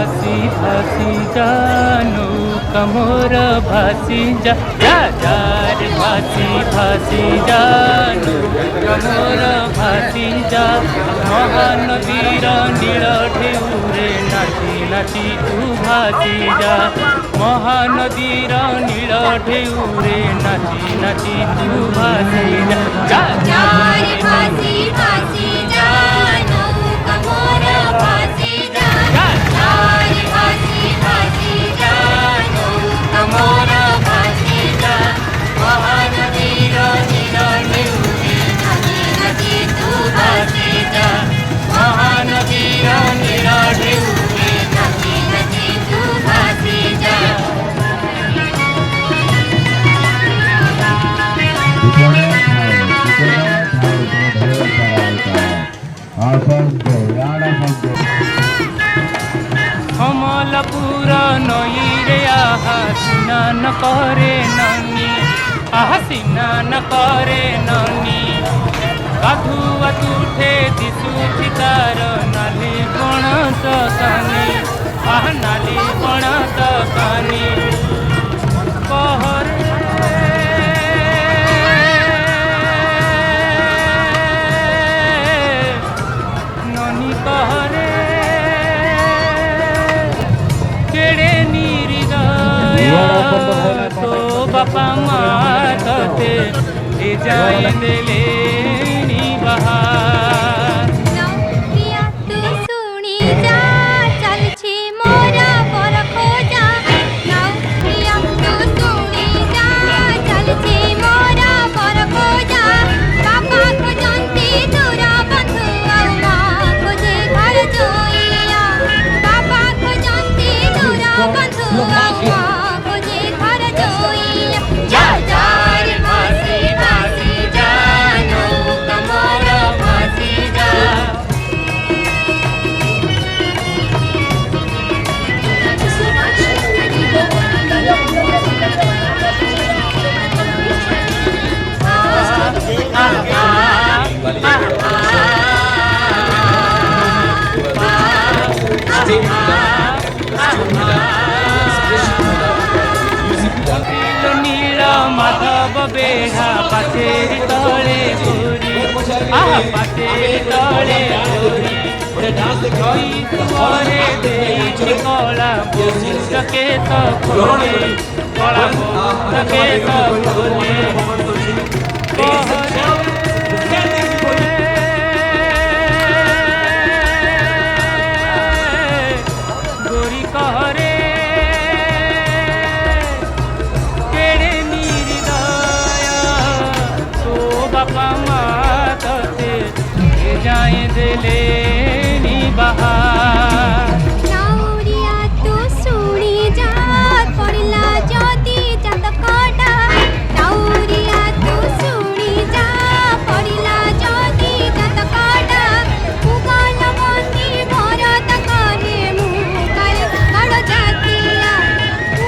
भासी भासी जानो कमोर भासी जा जा जा रे भासी भासी जानो कमोर भासी जा महानदीर नील ढेउरे नाची नाची तू भासी जा महानदीर नील ढेउरे नाची नाची तू भासी जा जा जा रे भासी भासी जानो कमोर भासी जा जा जा रे भासी भासी जानो कमोर भासी जा महानदीर नील ढेउरे नाची नाची तू भासी जा महानदीर नील ढेउरे नाची नाची तू भासी जा कमलपुर नई रे आहा स्नान करे ननी आहा स्नान करे ननी गाधुआ तुठे दिशुची तार नाली पणस कानी आहा नाली पणस कानी कहरे ननी कहरे केड़े निर्दया तो बापा माँ तते ले जाए दिले नी बहार नौकिया तू सुनी जा चल छी मोरा पर खोजा नौकिया तू सुनी जा चल छी मोरा पर खोजा बापा को जानती दूरा बंधु माँ खोजे घर जोइया बापा को जानती दूरा बंधु माँ खोजे घर जोइया जा जा रे भासी भासी जानो कमोर भासी जा नील माधव बेढ़ा पाचेरी तले गोरी आहा पाचेरी तले गोरी तुअरे देई कला बोस के तो खोले कला बोस के तो खोले गोरी कहरे केड़े निर्दया तो बापा माँ तते ले जाए दिले नी बहार नौरिया तू सुनी जा पड़ला जदी जातकटा नौरिया तू सुनी जा पड़ला जदी जातकटा उगल बंदी भरत करे मुकाल गड़ जातिया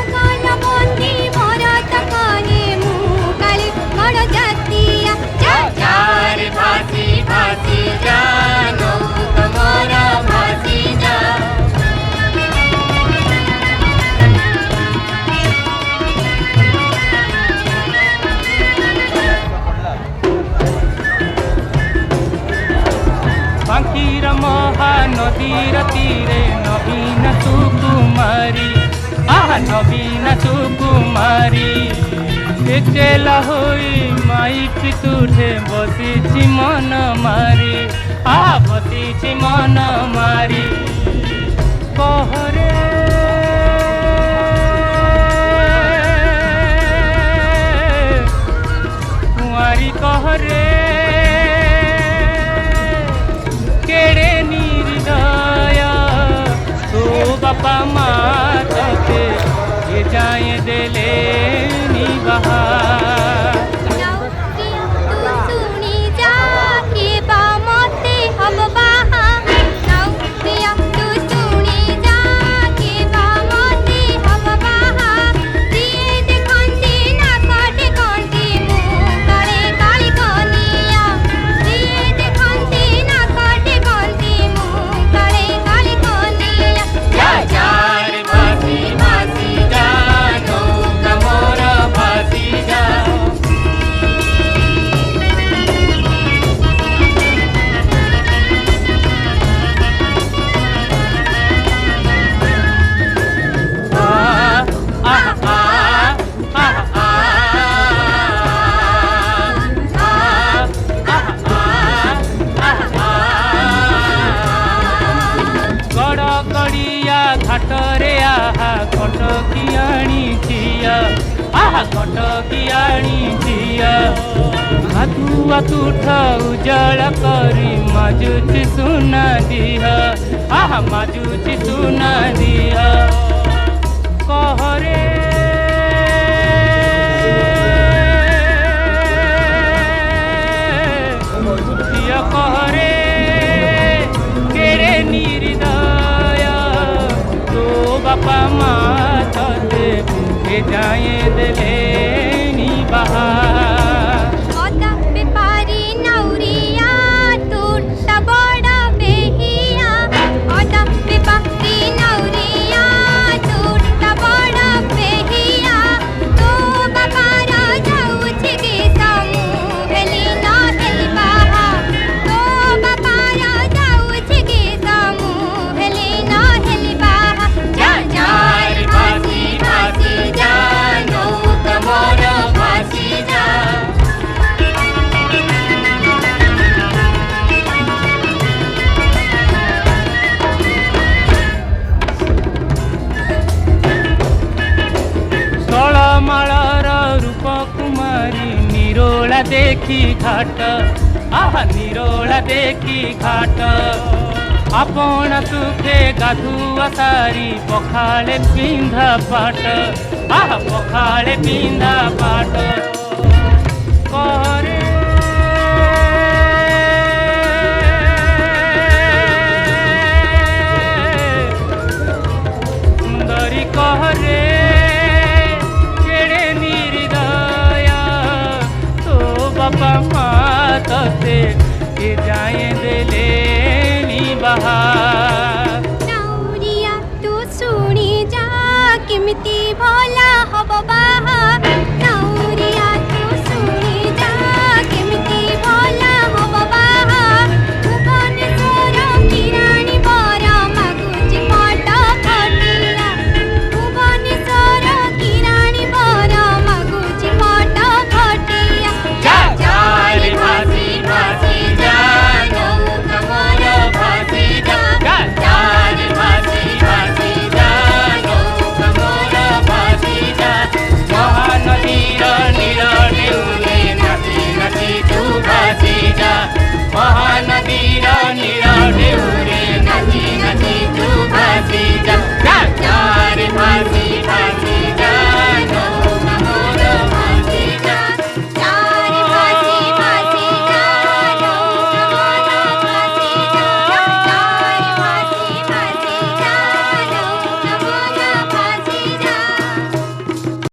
उगल बंदी भरत करे मुकाल गड़ जातिया जा जा रे भासी भासी जानो कमोर भासी जा बांकीर महानदीर तीरे नवीन सुकुमारी आहा नवीन सुकुमारी चेला होई माइक तुठे बसीची मन मारी आहा बसीची मन मारी कहरे कुंवारी कहरे केड़े निर्दया तो बापा माँ तते ये जाए दिले नी बहार नौकिया तू सुनी जा के बा मते हम बाहा नौकिया तू सुनी जा के बा मते हम बाहा दिए देखंती ना काटे कंती मुँह करे काली कनिया दिए देखंती ना काटे कंती मुँह करे काली कनिया जा जा घाटरे आहा कटकी आनी झिया आहा कटकी आनी झिया हाथुआ तुठ उजळ करी माजुची सुना दिह आहा माजुची सुना दिह कहरे कहरे केड़े निर्दय तो बापा माँ ते के जाए दिले नी बहा अदा बेपारी नौरिया टूटा बड़ा बेहिया अदा बेपारी नौरिया टूटा बड़ा बेहिया तो बाबारा जाऊछि के समूह हेली ना हेली बाहा तो बाबारा जाऊछि के समूह हेली ना हेली बाहा जा जा रे भासी भासी जा नौका मोर भासी जा षोलमाळर रूप कुमारी निरोला देखी घाट आहा निरोला देखी घाट आपण सुखे गाधुआ सारी पखाळे पिंधा पाट आहा पखाळे पिंधा पाट करे सुंदरी कहरे केड़े निर्दया तो बापा माँ ते के जाए दिले नी बहा नौरिया तू सुनी जा केमिति भला हब बा